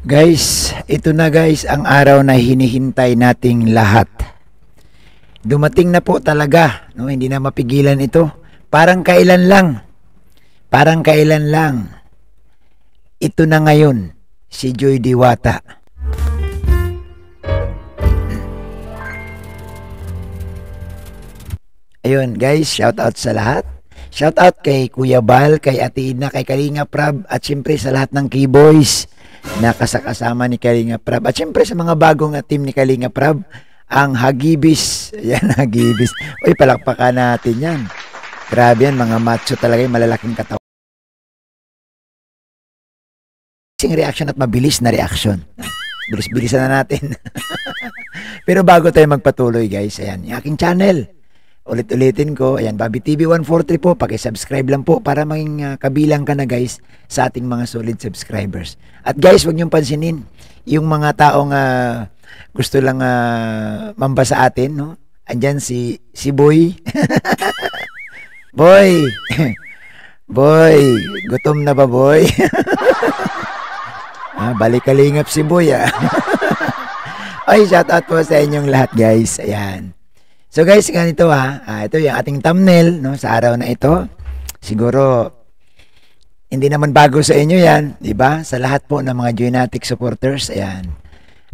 Guys, ito na guys ang araw na hinihintay nating lahat. Dumating na po talaga, no? Hindi na mapigilan ito. Parang kailan lang. Parang kailan lang. Ito na ngayon, si Joy Diwata. Ayun guys, shout out sa lahat. Shout out kay Kuya Bal, kay Ate Ina, kay Kalinga Prab, at syempre sa lahat ng K-Boys na kasama ni Kalinga Prab. At syempre sa mga bagong team ni Kalinga Prab, ang Hagibis. Yan, Hagibis. Uy, palakpakan natin yan. Grabe yan, mga macho talaga yung malalaking katawan. Reaction at mabilis na reaction. Bilis-bilisan na natin. Pero bago tayo magpatuloy guys, ayan, yung aking channel. Ulit-ulitin ko, ayan, Bobby TV 143 po, paki-subscribe lang po para maging kabilang ka na guys sa ating mga solid subscribers. At guys, huwag niyong pansinin yung mga taong gusto lang mamba sa atin, no? Andyan si Boy. Boy! Boy! Gutom na ba, Boy? Balik kalingap si Boy, Ay, shout out po sa inyong lahat guys, ayan. So guys, ganito ito yung ating thumbnail, no, sa araw na ito. Siguro hindi naman bago sa inyo 'yan, 'di ba? Sa lahat po ng mga Joynatic supporters, ayan.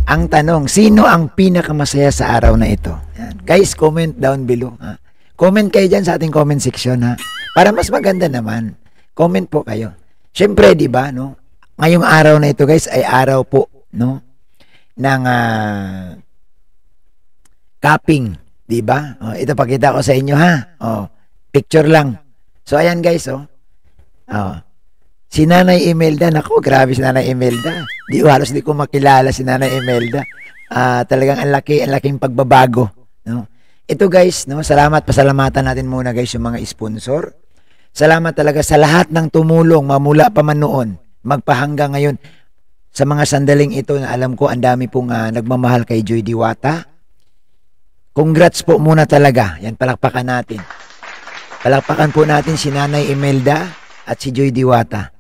Ang tanong, sino ang pinakamasaya sa araw na ito? Ayan. Guys, comment down below, Comment kayo diyan sa ating comment section, para mas maganda naman. Comment po kayo. Syempre, 'di ba, no? Ngayong araw na ito, guys, ay araw po, no, ng capping. Diba? Ito pakita ko sa inyo picture lang. So ayan guys, si Nanay Imelda, nako, grabe si Nanay Imelda. Halos di ko makilala si Nanay Imelda. Talagang ang laking pagbabago, no? Ito guys, no, pasalamatan natin muna guys yung mga sponsor. Salamat talaga sa lahat ng tumulong mamula pa man noon, magpahanggang ngayon sa mga sandaling ito na alam ko ang dami pong nagmamahal kay Joy Diwata. Congrats po muna talaga. Yan, palakpakan natin. Palakpakan po natin si Nanay Imelda at si Joy Diwata.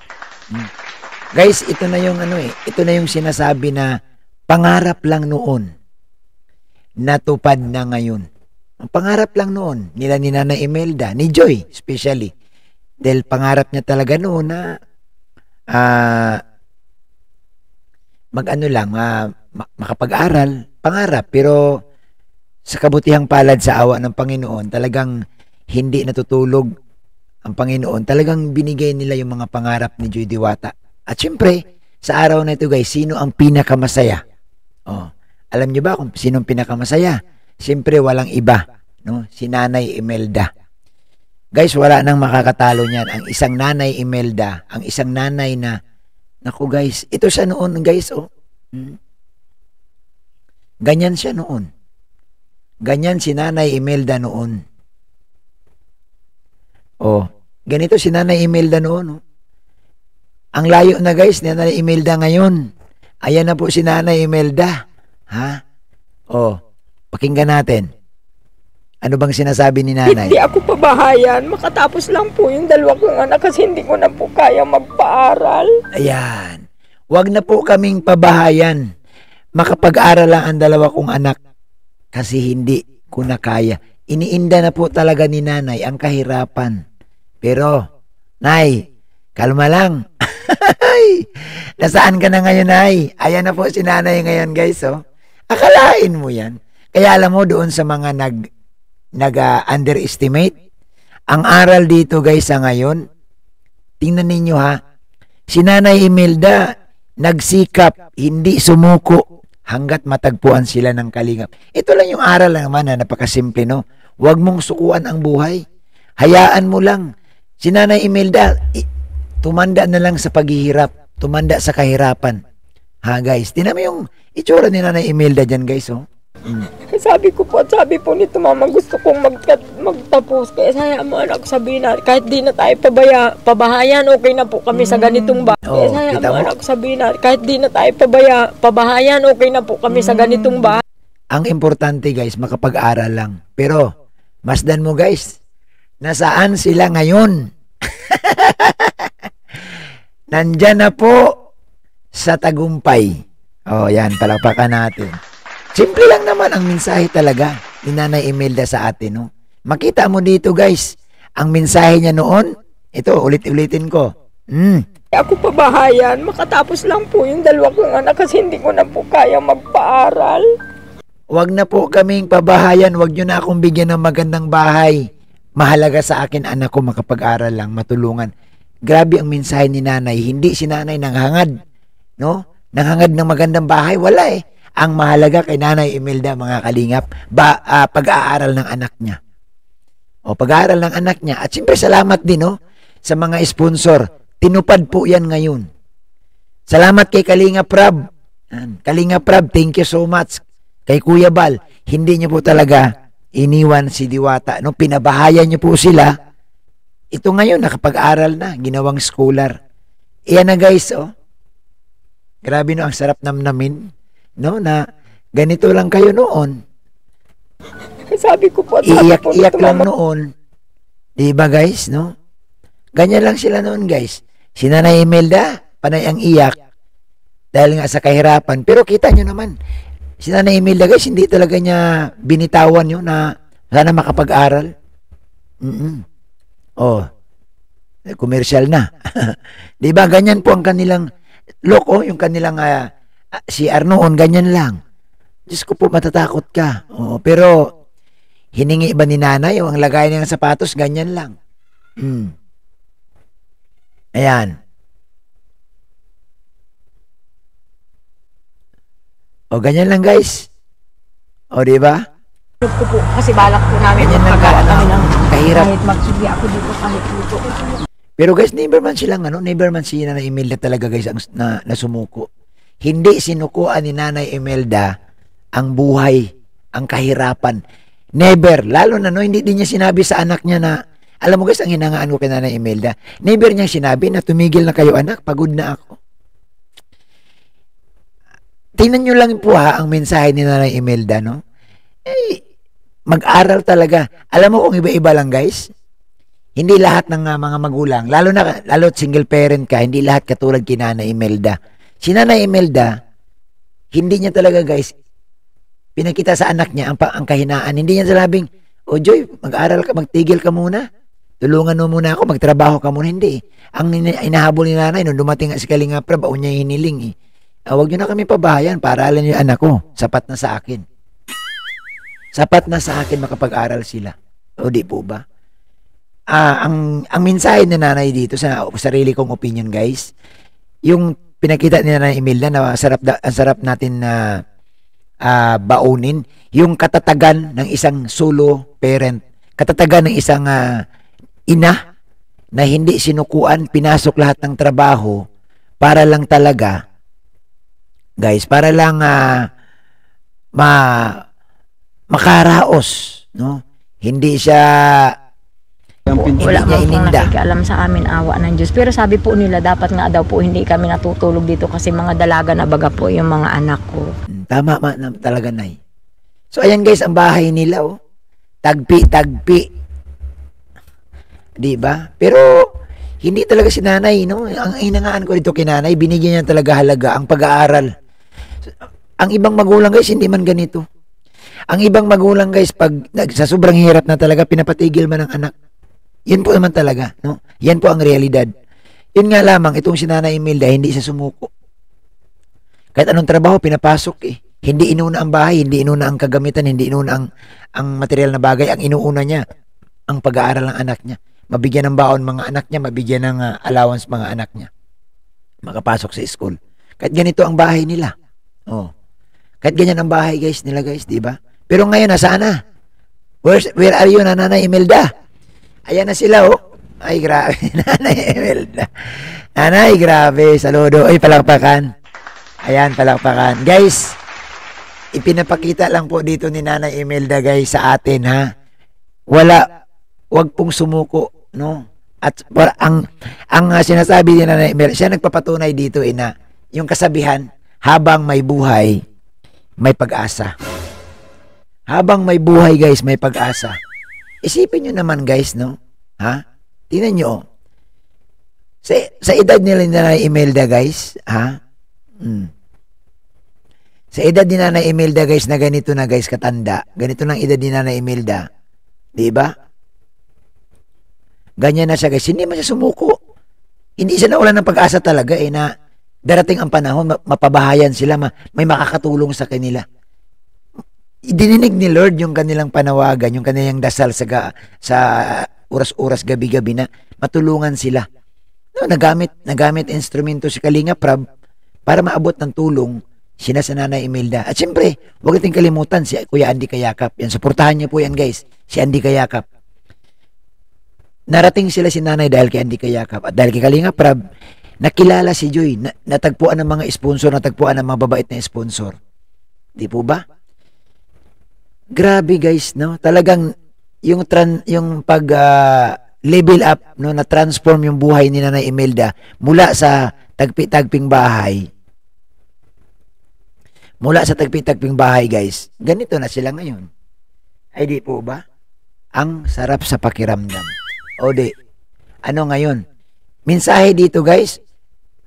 Guys, ito na yung ito na yung sinasabi na pangarap lang noon, natupad na ngayon. Ang pangarap lang noon nila ni Nanay Imelda, ni Joy especially. Dahil pangarap niya talaga noon na makapag-aral, pangarap, pero sa kabutihang palad sa awa ng Panginoon, talagang hindi natutulog ang Panginoon. Talagang binigay nila yung mga pangarap ni Joy Diwata. At syempre, sa araw na ito guys, sino ang pinakamasaya? Alam niyo ba kung sino ang pinakamasaya? Syempre, walang iba, no? Si Nanay Imelda. Guys, wala nang makakatalo niyan. Ang isang Nanay Imelda, ang isang nanay na, naku guys, ito siya noon guys, Ganyan siya noon. Ganyan si Nanay Imelda noon. Ganito si Nanay Imelda noon. Ang layo na guys ni Nanay Imelda ngayon. Ayan na po si Nanay Imelda. Pakinggan natin. Ano bang sinasabi ni Nanay? Hindi ako pabahayan. Makatapos lang po yung dalawa kong anak kasi hindi ko na po kaya magpaaral. Ayan. Huwag na po kaming pabahayan. Makapag-aral lang ang dalawa kong anak. Kasi hindi ko na kaya. Iniinda na po talaga ni Nanay ang kahirapan. Pero, Nay, kalma lang. Nasaan ka na ngayon, Nay? Ayan na po si Nanay ngayon, guys, Akalain mo yan. Kaya alam mo, doon sa mga nag-underestimate, ang aral dito, guys, sa ngayon, tingnan ninyo, si Nanay Imelda, nagsikap, hindi sumuko, hanggat matagpuan sila ng kalingap. Ito lang yung aral naman na napakasimple, no? Huwag mong sukuan ang buhay. Hayaan mo lang. Si Nanay Imelda, tumanda na lang sa paghihirap. Tumanda sa kahirapan. Guys? Tingnan mo yung itsura ni Nanay Imelda dyan, guys, Sabi ko po at sabi po nito, Mama, gusto kong magtapos. Kaya saya mo anak, sabihin na, kahit di na tayo pabahayan, okay na po kami sa ganitong bahay. Kaya saya mo anak, sabihin na, kahit di na tayo pabahayan, okay na po kami sa ganitong bahay. Ang importante guys, makapag-aral lang. Pero, masdan mo guys, nasaan sila ngayon? Nandyan na po sa tagumpay. Oh, yan, palakpakan natin. Simple lang naman ang mensahe talaga ni Nanay Imelda sa atin, no? Makita mo dito, guys, ang mensahe niya noon. Ito, ulit-ulitin ko. Ako pabahayan, makatapos lang po yung dalawa kong anak kasi hindi ko na po kaya magpaaral. Wag na po kaming pabahayan, wag nyo na akong bigyan ng magandang bahay. Mahalaga sa akin, anak ko, makapag-aral lang, matulungan. Grabe ang mensahe ni Nanay. Hindi si Nanay nanghangad, no? Nanghangad ng magandang bahay, wala eh. Ang mahalaga kay Nanay Imelda, mga kalingap, pag-aaral ng anak niya. O, pag-aaral ng anak niya. At siyempre, salamat din, no? Sa mga sponsor. Tinupad po yan ngayon. Salamat kay Kalinga Prab. Kalinga Prab, thank you so much. Kay Kuya Bal, hindi niyo po talaga iniwan si Diwata. No? Pinabahayan niyo po sila. Ito ngayon, nakapag-aral na, ginawang scholar. Iyan na guys, oh. Grabe no, ang sarap namnamin. No, na ganito lang kayo noon. Sabi ko po, iiyak-iyak lang noon. Diba guys, no? Ganyan lang sila noon guys. Si Nanay Imelda, panay ang iyak. Dahil nga sa kahirapan. Pero kita nyo naman, si Nanay Imelda guys, hindi talaga niya binitawan yun na sana makapag-aral. Oh, commercial na. Diba, ganyan po ang kanilang loko, yung kanilang si Arnoon, ganyan lang. Diyos ko po, matatakot ka. Oo, pero hiningi ba ni Nanay o ang lagay ng sapatos, ganyan lang. Ayan. O, ganyan lang guys. O, diba? Kasi balak po namin ganyan lang kahirap. Kahit magsubi ako dito, kahit dito. Pero guys, never man silang never man si Nanay Imelda talaga guys na sumuko. Hindi sinukuan ni Nanay Imelda ang buhay, ang kahirapan. Never. Lalo na hindi din niya sinabi sa anak niya na, alam mo guys, ang hinangaan ko kay Nanay Imelda, never niyang sinabi na tumigil na kayo anak, pagod na ako. Tingnan nyo lang po ang mensahe ni Nanay Imelda, no? Mag-aral talaga. Alam mo kung iba-iba lang guys, hindi lahat ng mga magulang, lalo single parent ka, hindi lahat katulad kay Nanay Imelda. Si Nanay Imelda, hindi niya talaga guys, pinakita sa anak niya ang kahinaan. Hindi niya salabing, o Joy, mag-aral ka, magtigil ka muna. Tulungan mo muna ako, magtrabaho ka muna. Hindi. Ang inahabol ni Nanay, nung dumating si Kalinga Prab, baon niya hiniling. Huwag niyo na kami pabahayan, paaralan niyo yung anak ko. Sapat na sa akin. Sapat na sa akin makapag-aral sila. O di po ba? Ang mensahe ni Nanay dito sa sarili kong opinion guys, yung pinakita ni Nanay Imelda na ang sarap natin na baunin, yung katatagan ng isang solo parent, katatagan ng isang ina na hindi sinukuan, pinasok lahat ng trabaho para lang talaga guys, para lang makaraos, no? Hindi siya wala man pong nakikialam sa amin, awa ng Diyos. Pero sabi po nila, dapat nga daw po hindi kami natutulog dito kasi mga dalaga na baga po yung mga anak ko. Tama talaga, Nay. So, ayan guys, ang bahay nila, oh. Tagpi. Diba? Pero, hindi talaga si Nanay, no? Ang hinangaan ko dito kay Nanay, binigyan niya talaga halaga ang pag-aaral. Ang ibang magulang guys, hindi man ganito. Ang ibang magulang guys, pag sa sobrang hirap na talaga, pinapatigil man ang anak. Yan po naman talaga, no? Yan po ang realidad. Yun nga lamang, itong si Nanay Imelda, hindi siya sumuko. Kahit anong trabaho, pinapasok eh. Hindi inuna ang bahay, hindi inuna ang kagamitan, hindi inuna ang material na bagay. Ang inuuna niya, ang pag-aaral ng anak niya. Mabigyan ng baon mga anak niya, mabigyan ng allowance mga anak niya. Makapasok sa school. Kahit ganito ang bahay nila. Oh. Kahit ganyan ang bahay guys nila guys, di ba? Pero ngayon, nasaan na? Where are you na Nanay Imelda? Ayan na sila, oh. Ay, grabe. Nanay Imelda. Nanay, grabe. Saludo. Ay, palakpakan. Ayan, palakpakan. Guys, ipinapakita lang po dito ni Nanay Imelda, guys, sa atin, ha? Wag pong sumuko, no? At ang sinasabi ni Nanay Imelda, siya nagpapatunay dito, na yung kasabihan, habang may buhay, may pag-asa. Habang may buhay, guys, may pag-asa. Isipin nyo naman guys, no? Ha? Tingnan nyo. Sa edad nila ni Nanay Imelda guys, ha? Mm. Sa edad ni Nanay Imelda guys na ganito na guys katanda, ganito lang edad ni Nanay Imelda, di ba? Ganyan na siya guys, hindi man siya sumuko. Hindi siya nawalan ng pag-asa talaga na darating ang panahon, mapabahayan sila, may makakatulong sa kanila. Dininig ni Lord yung kanilang panawagan, yung kanilang dasal sa oras-oras, gabi-gabi na matulungan sila. No, nagamit instrumento si Kalinga Prab para maabot ng tulong sina sa Nanay Imelda. At siyempre, huwag natin kalimutan si Kuya Andy Kayakap. Yan, suportahan niyo po yan guys, si Andy Kayakap. Narating sila si Nanay dahil kay Andy Kayakap. At dahil kay Kalinga Prab, nakilala si Joy, natagpuan ng mga sponsor, natagpuan ng mga babait na sponsor. Di po ba? Grabe guys, no? Talagang yung pag level up, no, na transform yung buhay ni Nanay Imelda mula sa tagpi-tagping bahay. Mula sa tagpi-tagping bahay, guys. Ganito na sila ngayon. Ay di po ba? Ang sarap sa pakiramdam. O di, ano ngayon? Mensahe dito, guys,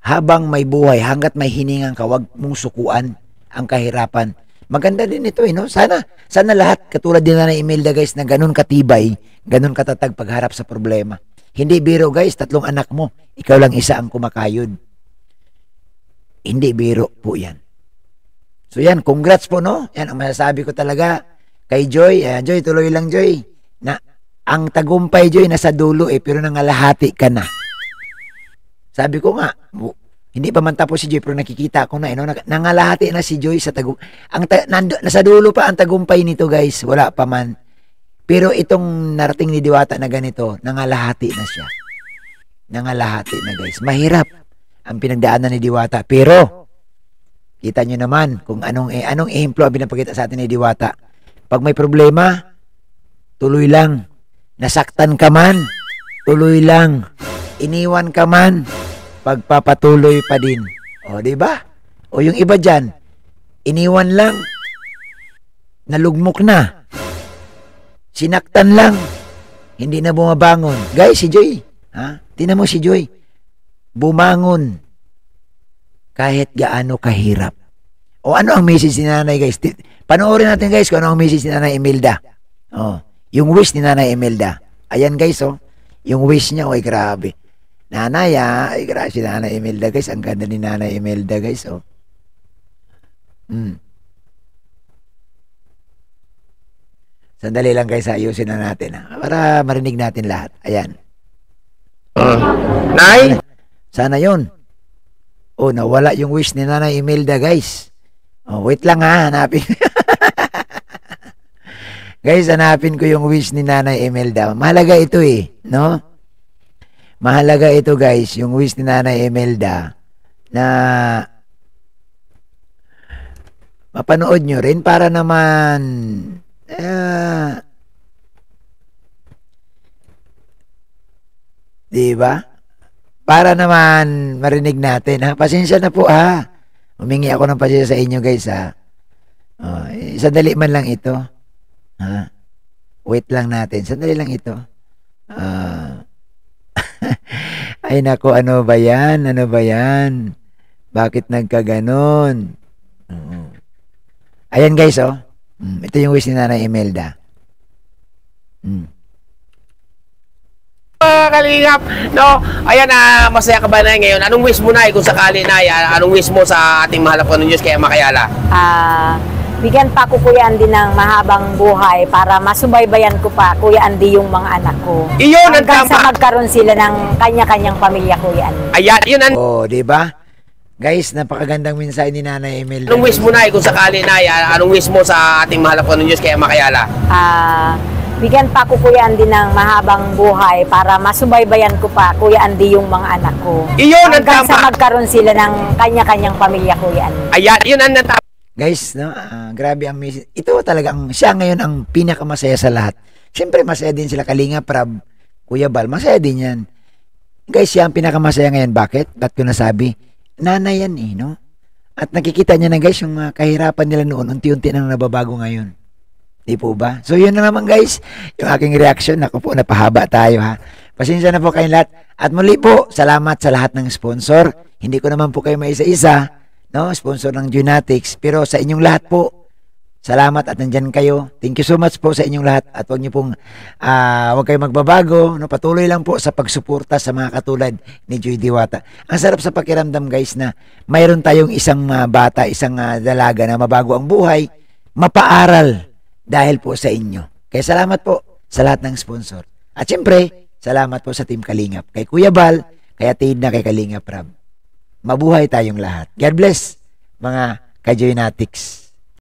habang may buhay, hanggat may hiningan ka, wag mong sukuan ang kahirapan. Maganda din ito, no? Sana lahat, katulad din na Imelda, guys, na ganun katibay, ganun katatag pagharap sa problema. Hindi biro, guys, 3 anak mo, ikaw lang isa ang kumakayod. Hindi biro po yan. So yan, congrats po, no? Yan ang masasabi ko talaga kay Joy. Joy, tuloy lang, Joy. Na ang tagumpay, Joy, nasa dulo pero nangalahati ka na. Sabi ko nga, hindi pa man tapos si Joy, pero nakikita ko na, nangalahati na si Joy sa nasa dulo pa ang tagumpay nito, guys. Wala pa man. Pero itong narating ni Diwata na ganito, nangalahati na siya. Nangalahati na, guys. Mahirap ang pinagdaanan ni Diwata. Pero, kita nyo naman kung anong ehemplo ang pinapakita sa atin ni Diwata. Pag may problema, tuloy lang. Nasaktan ka man, tuloy lang. Iniwan ka man, pagpapatuloy pa din. O, di ba? O yung iba dyan, iniwan lang, nalugmok na, sinaktan lang, hindi na bumabangon. Guys, si Joy, tingnan mo si Joy, bumangon kahit gaano kahirap. O ano ang message ni Nanay, guys? Panoorin natin, guys, kung ano ang message ni Nanay Imelda. O, yung wish ni Nanay Imelda. Ayan, guys, yung wish niya, grabe. Nanay, ay grabe si Nanay Imelda, guys. Ang ganda ni Nanay Imelda, guys, Sandali lang, guys, ayusin na natin, para marinig natin lahat. Ayan. Nay? Sana yun. Nawala yung wish ni Nanay Imelda, guys. Wait lang, hanapin. Guys, hanapin ko yung wish ni Nanay Imelda. Mahalaga ito, no? Mahalaga ito, guys, yung wish ni Nanay Imelda na mapanood nyo rin para naman di ba? Para naman marinig natin, Pasensya na po, Humingi ako ng pasensya sa inyo, guys, sandali man lang ito. Wait lang natin. Sandali lang ito. Ay nako, ano ba yan? Ano ba yan? Bakit nagkaganon? Ayan, guys, ito yung wish ni Nanay Imelda. Kalingap, no? Ayan, masaya ka ba na ngayon? Anong wish mo na kung sakali na? Anong wish mo sa ating mahal na Diyos kaya Makayala? Bigyan pa ko Kuya Andy ng mahabang buhay para masubaybayan ko pa, Kuya Andy, yung mga anak ko. Iyon ang hanggang tama. sa magkaroon sila ng kanya-kanyang pamilya, Kuya Andy. Ayan, yun ang... di ba? Guys, napakagandang mensahe ni Nanay Imelda. Anong wish mo na kung sakali na? Anong wish mo sa ating mahal na Diyos kaya Makayala? Bigyan pa ko Kuya Andy ng mahabang buhay para masubaybayan ko pa, Kuya Andy, yung mga anak ko. Iyon ang hanggang sa tama. magkaroon sila ng kanya-kanyang pamilya, Kuya Andy. Ayan, yun ang tama. Guys, no, grabe ang message. Ito talaga, siya ngayon ang pinakamasaya sa lahat. Siyempre, masaya din sila Kalinga Prab, Kuya Bal, masaya din yan. Guys, siya ang pinakamasaya ngayon. Bakit? Ba't ko nasabi? Nanay yan, no? At nakikita niya na, guys, yung kahirapan nila noon, unti-unti nang nababago ngayon. Di po ba? So, yun na naman, guys, yung aking reaction. Ako po, napahaba tayo, Pasensya na po kayong lahat. At muli po, salamat sa lahat ng sponsor. Hindi ko naman po kayo maisa-isa no? Sponsor ng Junatics. Pero sa inyong lahat po, salamat at nandyan kayo. Thank you so much po sa inyong lahat at huwag niyo pong huwag kayong magbabago, no? Patuloy lang po sa pagsuporta sa mga katulad ni Joy Diwata. Ang sarap sa pakiramdam guys na mayroon tayong isang bata, isang dalaga na mabago ang buhay, mapaaral dahil po sa inyo. Kaya salamat po sa lahat ng sponsor. At syempre, salamat po sa Team Kalingap, kay Kuya Bal, kay Atid na kay Kalingap Rab. Mabuhay tayong lahat. God bless mga ka-Joynatics.